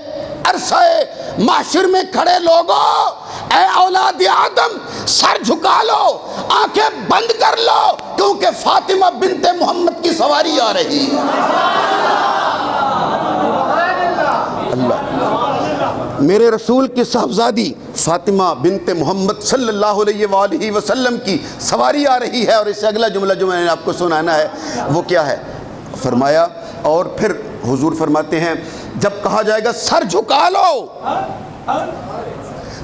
عرصہ محشر میں کھڑے لوگوں، اے اولاد آدم، سر جھکا لو، آنکھیں بند کر لو، کیونکہ فاطمہ بنت محمد کی سواری آ رہی ہے۔ اللہ، میرے رسول کی صاحبزادی فاطمہ بنت محمد صلی اللہ علیہ وآلہ وسلم کی سواری آ رہی ہے۔ اور اس سے اگلا جملہ جو میں نے آپ کو سنانا ہے وہ کیا ہے؟ فرمایا، اور پھر حضور فرماتے ہیں جب کہا جائے گا سر جھکا لو،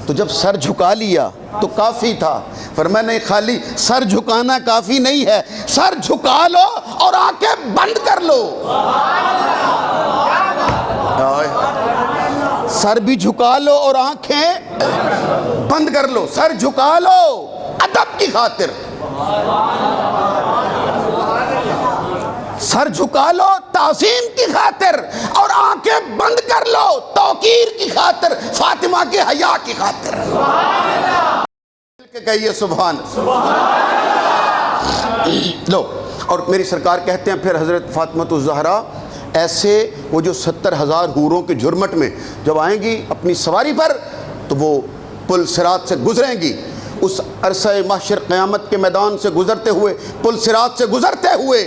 تو جب سر جھکا لیا تو کافی تھا۔ فرمایا نہیں، خالی سر جھکانا کافی نہیں ہے، سر جھکا لو اور آنکھیں بند کر لو۔ سر بھی جھکا لو اور آنکھیں بند کر لو، سر جھکا لو ادب کی خاطر، سر جھکا لو تعظیم کی خاطر، اور آنکھیں بند کر لو توقیر کی خاطر، فاطمہ کے حیا کی خاطر۔ کہیے سبحان لو۔ اور میری سرکار کہتے ہیں پھر حضرت فاطمۃ الزہرا ایسے وہ جو 70,000 حوروں کے جھرمٹ میں جب آئیں گی اپنی سواری پر تو وہ پل صراط سے گزریں گی، اس عرصہ محشر قیامت کے میدان سے گزرتے ہوئے، پل صراط سے گزرتے ہوئے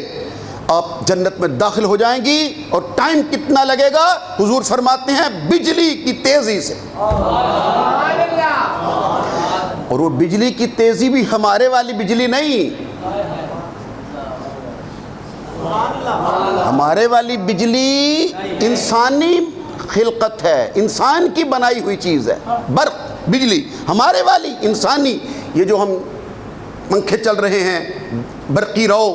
آپ جنت میں داخل ہو جائیں گی۔ اور ٹائم کتنا لگے گا؟ حضور فرماتے ہیں بجلی کی تیزی سے۔ اور وہ بجلی کی تیزی بھی ہمارے والی بجلی نہیں، ہمارے والی بجلی انسانی خلقت ہے، انسان کی بنائی ہوئی چیز ہے، برق بجلی۔ ہمارے والی انسانی، یہ جو ہم پنکھے چل رہے ہیں برقی رو،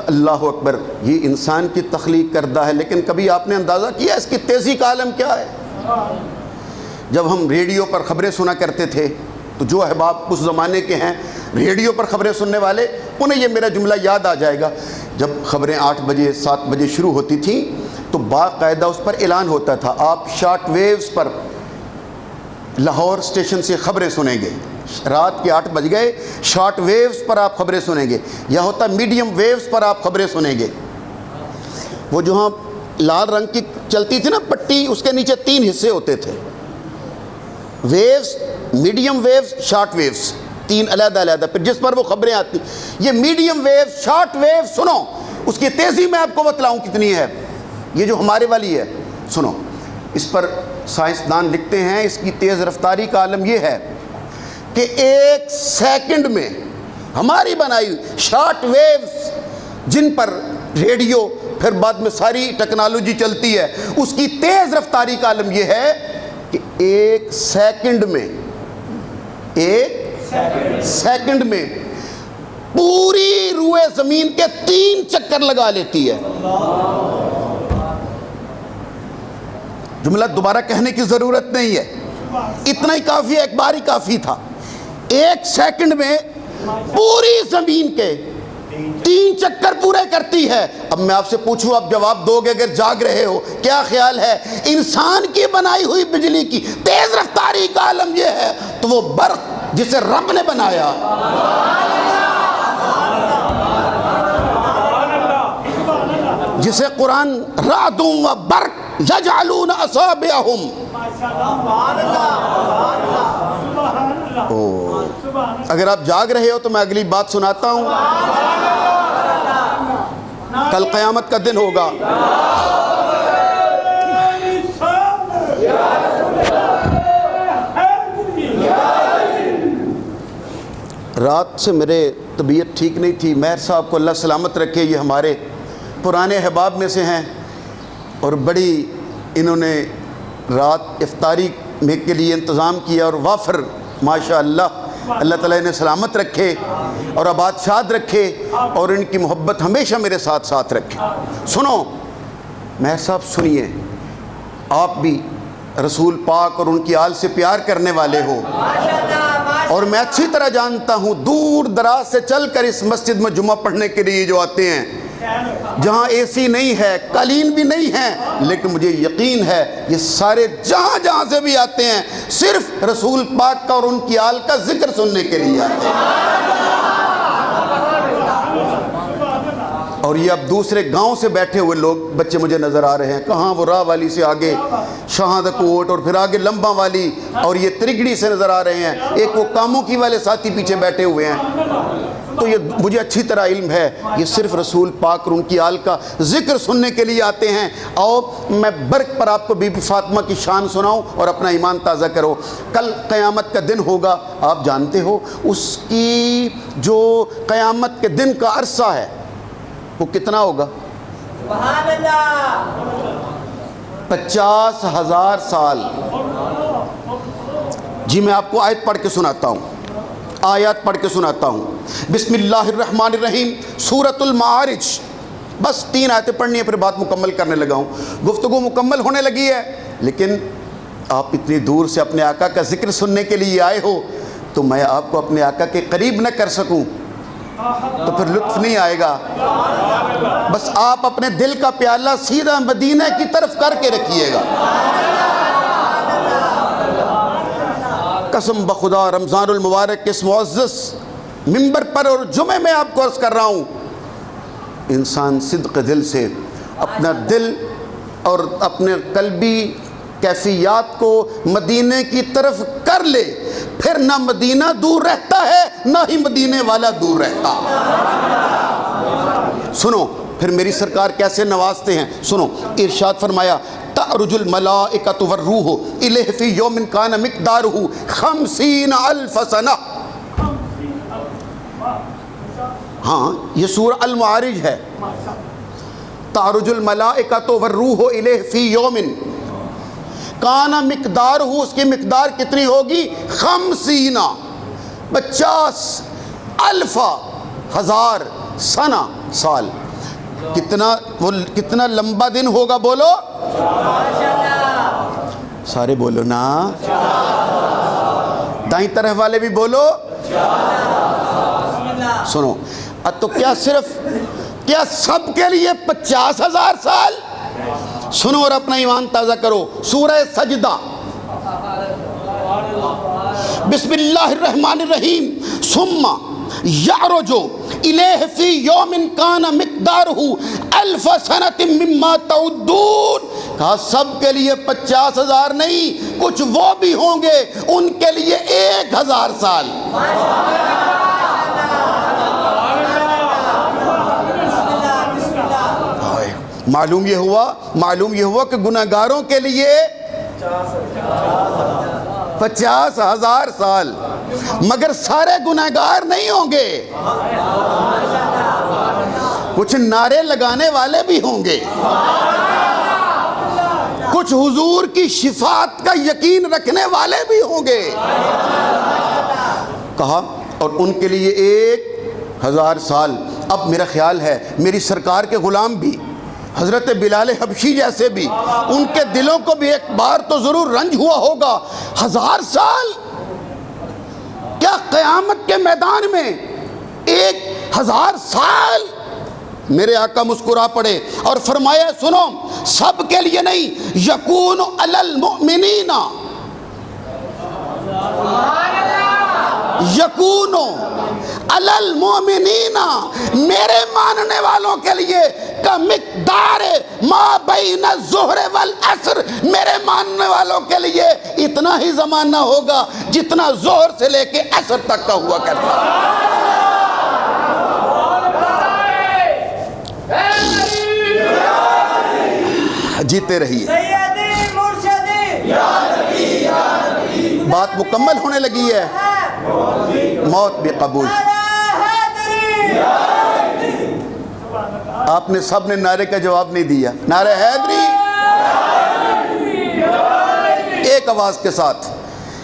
اللہ اکبر، یہ انسان کی تخلیق کردہ ہے، لیکن کبھی آپ نے اندازہ کیا اس کی تیزی کا عالم کیا ہے؟ جب ہم ریڈیو پر خبریں سنا کرتے تھے تو جو احباب اس زمانے کے ہیں ریڈیو پر خبریں سننے والے، انہیں یہ میرا جملہ یاد آ جائے گا۔ جب خبریں 8 بجے 7 بجے شروع ہوتی تھیں تو باقاعدہ اس پر اعلان ہوتا تھا، آپ شارٹ ویوز پر لاہور اسٹیشن سے خبریں سنیں گے، رات کے 8 بج گئے، شارٹ ویوز پر آپ خبریں سنیں گے، یا ہوتا میڈیم ویوز پر آپ خبریں سنیں گے۔ وہ جو ہاں لال رنگ کی چلتی تھی نا پٹی، اس کے نیچے 3 حصے ہوتے تھے، views, medium views, short views, 3 علیحدہ علیحدہ، پھر جس پر وہ خبریں آتی۔ یہ میڈیم ویوز، شارٹ ویوز سنو، اس کی تیزی میں آپ کو بتلاؤں کتنی ہے۔ یہ جو ہمارے والی ہے سنو، اس پر سائنسدان لکھتے ہیں اس کی تیز رفتاری کا عالم یہ ہے کہ 1 سیکنڈ میں ہماری بنائی ہوئی شارٹ ویوز، جن پر ریڈیو پھر بعد میں ساری ٹیکنالوجی چلتی ہے، اس کی تیز رفتاری کا عالم یہ ہے کہ 1 سیکنڈ میں، 1 سیکنڈ میں پوری روئے زمین کے 3 چکر لگا لیتی ہے۔ جملہ دوبارہ کہنے کی ضرورت نہیں ہے، اتنا ہی کافی ہے، ایک بار ہی کافی تھا۔ 1 سیکنڈ میں پوری زمین کے 3 چکر پورے کرتی ہے۔ اب میں آپ سے پوچھوں، آپ جواب دو گے اگر جاگ رہے ہو، کیا خیال ہے انسان کی بنائی ہوئی بجلی کی تیز رفتاری کا عالم یہ ہے تو وہ برق جسے رب نے بنایا، جسے قرآن رعدوں و برق یجعلون اصابعہم، اگر آپ جاگ رہے ہو تو میں اگلی بات سناتا ہوں۔ کل قیامت کا دن ہوگا، رات سے میرے طبیعت ٹھیک نہیں تھی، مہر صاحب کو اللہ سلامت رکھے، یہ ہمارے پرانے احباب میں سے ہیں، اور بڑی انہوں نے رات افطاری میں کے لیے انتظام کیا، اور وافر ماشاء اللہ، اللہ تعالیٰ انہیں سلامت رکھے اور آباد شاد رکھے، اور ان کی محبت ہمیشہ میرے ساتھ ساتھ رکھے۔ سنو مہر صاحب، سنیے، آپ بھی رسول پاک اور ان کی آل سے پیار کرنے والے ہو، اور میں اچھی طرح جانتا ہوں دور دراز سے چل کر اس مسجد میں جمعہ پڑھنے کے لیے جو آتے ہیں، جہاں اے سی نہیں ہے، قالین بھی نہیں ہے، لیکن مجھے یقین ہے یہ سارے جہاں جہاں سے بھی آتے ہیں صرف رسول پاک کا اور ان کی آل کا ذکر سننے کے لیے آتے ہیں۔ اور یہ اب دوسرے گاؤں سے بیٹھے ہوئے لوگ بچے مجھے نظر آ رہے ہیں، کہاں وہ راہ والی سے آگے شہادہ کوٹ، اور پھر آگے لمبا والی، اور یہ ترگڑی سے نظر آ رہے ہیں، ایک وہ کاموں کی والے ساتھی پیچھے بیٹھے ہوئے ہیں۔ تو یہ مجھے اچھی طرح علم ہے یہ صرف رسول پاک اور ان کی آل کا ذکر سننے کے لیے آتے ہیں۔ اور میں برق پر آپ کو بی بی فاطمہ کی شان سناؤں اور اپنا ایمان تازہ کرو۔ کل قیامت کا دن ہوگا، آپ جانتے ہو اس کی جو قیامت کے دن کا عرصہ ہے وہ کتنا ہوگا؟ سبحان اللہ، 50,000 سال۔ جی میں آپ کو آیت پڑھ کے سناتا ہوں، آیات پڑھ کے سناتا ہوں۔ بسم اللہ الرحمن الرحیم، سورۃ المعارج، بس 3 آیتیں پڑھنی ہیں، پھر بات مکمل کرنے لگا ہوں۔ گفتگو مکمل ہونے لگی ہے، لیکن آپ اتنی دور سے اپنے آقا کا ذکر سننے کے لیے آئے ہو تو میں آپ کو اپنے آقا کے قریب نہ کر سکوں تو پھر لطف نہیں آئے گا۔ بس آپ اپنے دل کا پیالہ سیدھا مدینہ کی طرف کر کے رکھیے گا۔ قسم بخدا رمضان المبارک کے اس معزز ممبر پر اور جمعے میں آپ کو عرض کر رہا ہوں، انسان صدق دل سے اپنا دل اور اپنے قلبی کیفیات کو مدینے کی طرف کر لے، پھر نہ مدینہ دور رہتا ہے نہ ہی مدینے والا دور رہتا۔ سنو پھر میری سرکار کیسے نوازتے ہیں، سنو ارشاد فرمایا، تعرج الملائکۃ والروح الیہ فی یوم کان مقدارہ 50,000 سنہ۔ ہاں یہ سورہ المعارج ہے۔ تعرج الملائکۃ والروح الیہ فی یوم کانا مقدار ہو، اس کی مقدار کتنی ہوگی؟ 50,000 سنہ، سال۔ کتنا لمبا دن ہوگا بولو؟ سارے بولو نا، دائیں طرف والے بھی بولو۔ سنو تو کیا سب کے لیے 50,000 سال؟ سنو اور اپنا ایمان تازہ کرو۔ سورہ سجدہ بسم اللہ الرحمن الرحیم ثم یعرج الیہ فی یوم کان مقدارہ الف سنۃ مما تعدون. کہا سب کے لیے 50,000 نہیں، کچھ وہ بھی ہوں گے ان کے لیے 1,000 سال. معلوم یہ ہوا کہ گناہگاروں کے لیے 50,000 سال، مگر سارے گناہگار نہیں ہوں گے، کچھ نعرے لگانے والے بھی ہوں گے، کچھ حضور کی شفاعت کا یقین رکھنے والے بھی ہوں گے. کہا اور ان کے لیے 1,000 سال. اب میرا خیال ہے میری سرکار کے غلام بھی، حضرت بلال حبشی جیسے بھی، ان کے دلوں کو بھی ایک بار تو ضرور رنج ہوا ہوگا. 1,000 سال کیا قیامت کے میدان میں 1,000 سال. میرے آقا مسکرا پڑے اور فرمایا سنو، سب کے لیے نہیں، یکون علی المؤمنین، یکون علی المؤمنین، میرے ماننے والوں کے لیے کا مقدار ما بین الظہر والعصر، میرے ماننے والوں کے لیے اتنا ہی زمانہ ہوگا جتنا ظہر سے لے کے عصر تک کا ہوا کرتا. جیتے رہیے. سیدی مرشدی بات مکمل ہونے لگی ہے، موت بھی قبول. آپ نے سب نے نعرے کا جواب نہیں دیا. نعرہ حیدری ایک آواز کے ساتھ،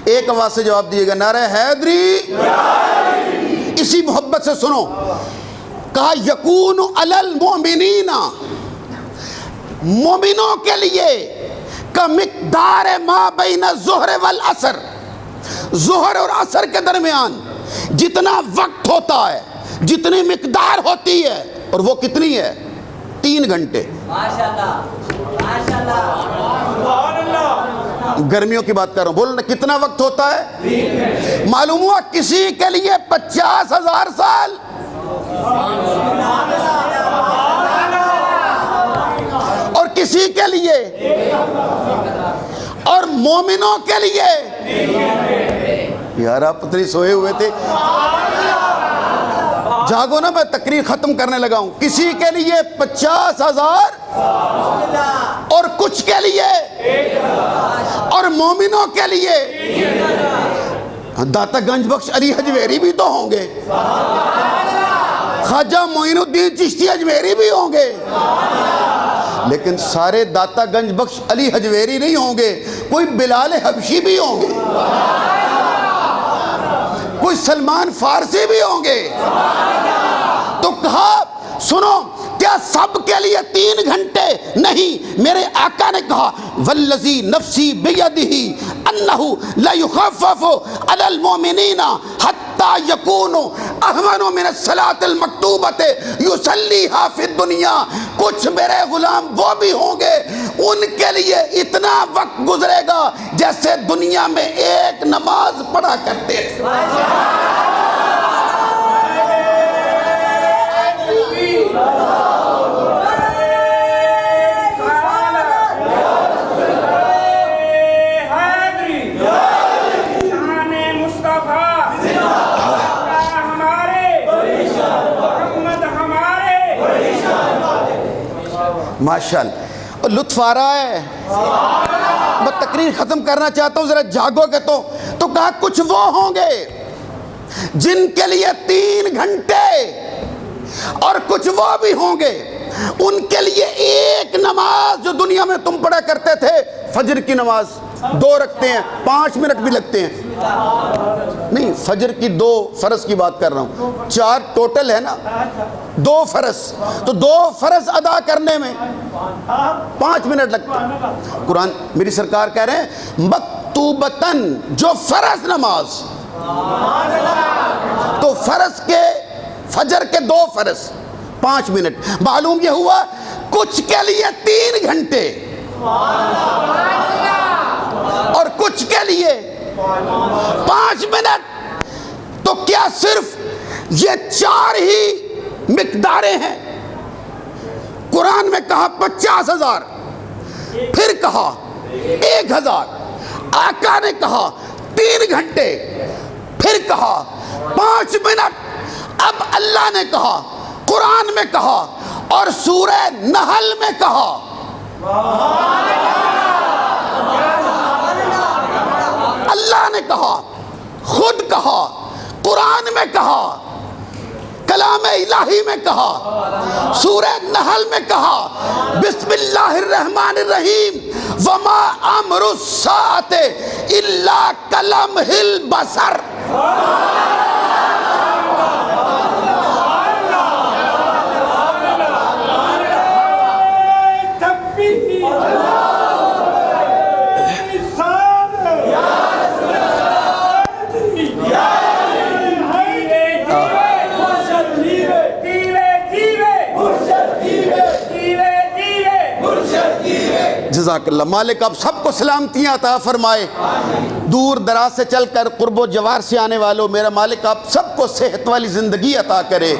ایک آواز سے جواب دیے گا. نعرہ حیدری. اسی محبت سے سنو. کہا یکون علی المؤمنین، مومنوں کے لیے کا مقدار ما بین الظہر والعصر، ظہر اور عصر کے درمیان جتنا وقت ہوتا ہے، جتنی مقدار ہوتی ہے، اور وہ کتنی ہے؟ 3 گھنٹے. ماشاءاللہ ماشاءاللہ. گرمیوں کی بات کر رہا ہوں، بولو نا کتنا وقت ہوتا ہے؟ معلوم ہوا کسی کے لیے 50,000 سال، اور کسی کے لیے، اور مومنوں کے لیے. یار آپ اتنی سوئے ہوئے تھے، جاگو نا، میں تقریر ختم کرنے لگا ہوں. کسی کے لیے 50,000 اور کچھ کے لیے، اور مومنوں کے لیے. داتا گنج بخش علی حجویری بھی تو ہوں گے، خواجہ معین الدین چشتی اجمیری بھی ہوں گے، لیکن سارے داتا گنج بخش علی حجویری نہیں ہوں گے. کوئی بلال حبشی بھی ہوں گے، کوئی سلمان فارسی بھی ہوں گے. تو کہا سنو، کیا سب کے لیے 3 گھنٹے نہیں؟ میرے آقا نے کہا والذی نفسی بیدہ انہ لا یخفف علی المؤمنین حتی یکون اہون من الصلاۃ المکتوبۃ یصلیھا فی الدنیا. کچھ میرے غلام وہ بھی ہوں گے، ان کے لیے اتنا وقت گزرے گا جیسے دنیا میں ایک نماز پڑھا کرتے تھے. ماشاءاللہ. اور لطف آ رہا ہے. میں تقریر ختم کرنا چاہتا ہوں، ذرا جاگو گے تو کہا کچھ وہ ہوں گے جن کے لیے 3 گھنٹے، اور کچھ وہ بھی ہوں گے ان کے لیے ایک نماز جو دنیا میں تم پڑھا کرتے تھے، فجر کی نماز 2 رکھتے ہیں، 5 منٹ بھی لگتے ہیں. نہیں، فجر کی 2 فرض کی بات کر رہا ہوں، 4 ٹوٹل ہے نا، 2 فرض، تو 2 فرض ادا کرنے میں 5 منٹ لگتے ہیں. قرآن میری سرکار کہہ رہے ہیں مکتوبتاً، جو فرض نماز، تو فرض کے، فجر کے 2 فرض 5 منٹ. معلوم یہ ہوا کچھ کے لیے 3 گھنٹے، اور کچھ کے لیے 5 منٹ تو کیا صرف یہ 4 ہی مقداریں ہیں؟ قرآن میں کہا 50,000، پھر کہا 1,000، آقا نے کہا 3 گھنٹے، پھر کہا 5 منٹ، اب اللہ نے کہا، قرآن میں کہا اور سورہ نحل میں کہا۔ اللہ نے کہا، خود کہا، قرآن میں کہا، کلام الہی میں کہا، سورہ نحل میں کہا، بسم اللہ الرحمن الرحیم، وما امر الساعۃ الا کلمح البصر۔ جزاک اللہ۔ مالک آپ سب کو سلامتیاں عطا فرمائے، دور دراز سے چل کر قرب و جوار سے آنے والوں، میرا مالک آپ سب کو صحت والی زندگی عطا کرے۔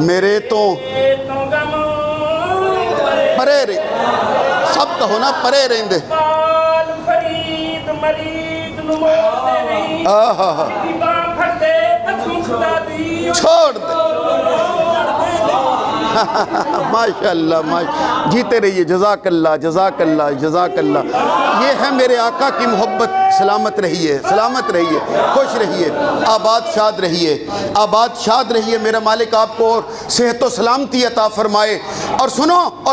میرے تو پرے رہے، سب کہو نا پرے رہندے، چھوڑ دے۔ ماشاءاللہ، جیتے رہیے، جزاک اللہ، جزاک اللہ، جزاک اللہ۔ یہ ہے میرے آقا کی محبت۔ سلامت رہیے، سلامت رہیے، خوش رہیے، آباد شاد رہیے، آباد شاد رہیے۔ میرا مالک آپ کو اور صحت و سلامتی عطا فرمائے۔ اور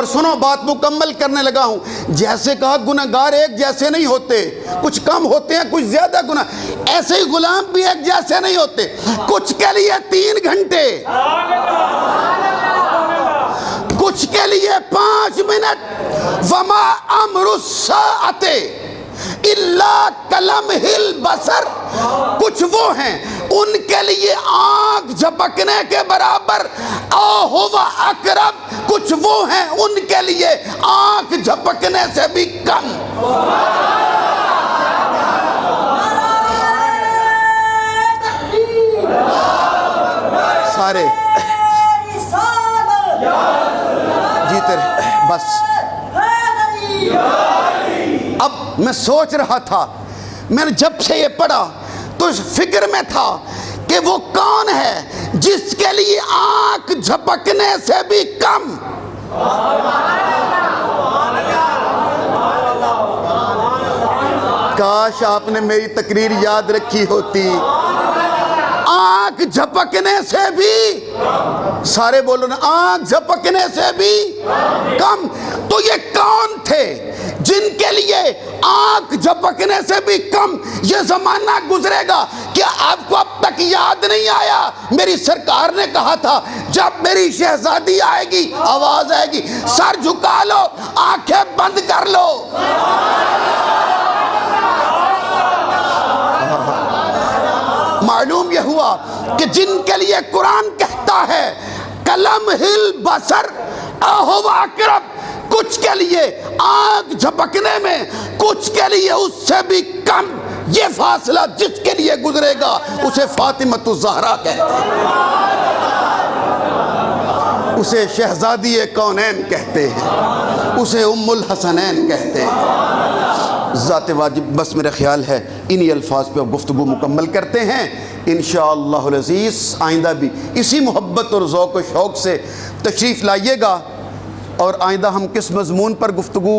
سنو بات مکمل کرنے لگا ہوں۔ جیسے کہا گناہگار ایک جیسے نہیں ہوتے، کچھ کم ہوتے ہیں، کچھ زیادہ گناہ، ایسے ہی غلام بھی ایک جیسے نہیں ہوتے، کچھ کے لیے 3 گھنٹے، کچھ کے لیے 5 منٹ، وما امر الساعۃ الا کلمح البصر۔ کچھ وہ ہیں ان کے لیے آنکھ جھپکنے کے برابر، او ہوا اقرب۔ کچھ وہ ہیں ان کے لیے آنکھ جھپکنے سے بھی کم۔ سارے جیتے رہے بس۔ اب میں سوچ رہا تھا، میں نے جب سے یہ پڑھا تو اس فکر میں تھا کہ وہ کون ہے جس کے لیے آنکھ جھپکنے سے بھی کم۔ کاش آپ نے میری تقریر یاد رکھی ہوتی۔ آنکھ جھپکنے سے بھی، سارے بولو نا، آنکھ جھپکنے سے بھی کم۔ تو یہ کون تھے جن کے لیے آنکھ جھپکنے سے بھی کم؟ یہ زمانہ گزرے گا، کیا آپ کو اب تک یاد نہیں آیا؟ میری سرکار نے کہا تھا جب میری شہزادی آئے گی، آواز آئے گی، سر جھکا لو، آنکھیں بند کر لو۔ معلوم یہ ہوا کہ جن کے لیے قرآن کہتا ہے کلمح البصر اہو اقرب، کچھ کے لیے آنکھ جھپکنے میں، کچھ کے لیے اس سے بھی کم۔ یہ فاصلہ جس کے لیے گزرے گا اسے فاطمۃ الزہرا کہتے ہیں، اسے شہزادی کونین کہتے ہیں، اسے ام الحسنین کہتے ہیں۔ ذات واجب، بس میرا خیال ہے انہی الفاظ پہ گفتگو مکمل کرتے ہیں انشاءاللہ العزیز۔ آئندہ بھی اسی محبت اور ذوق و شوق سے تشریف لائیے گا، اور آئندہ ہم کس مضمون پر گفتگو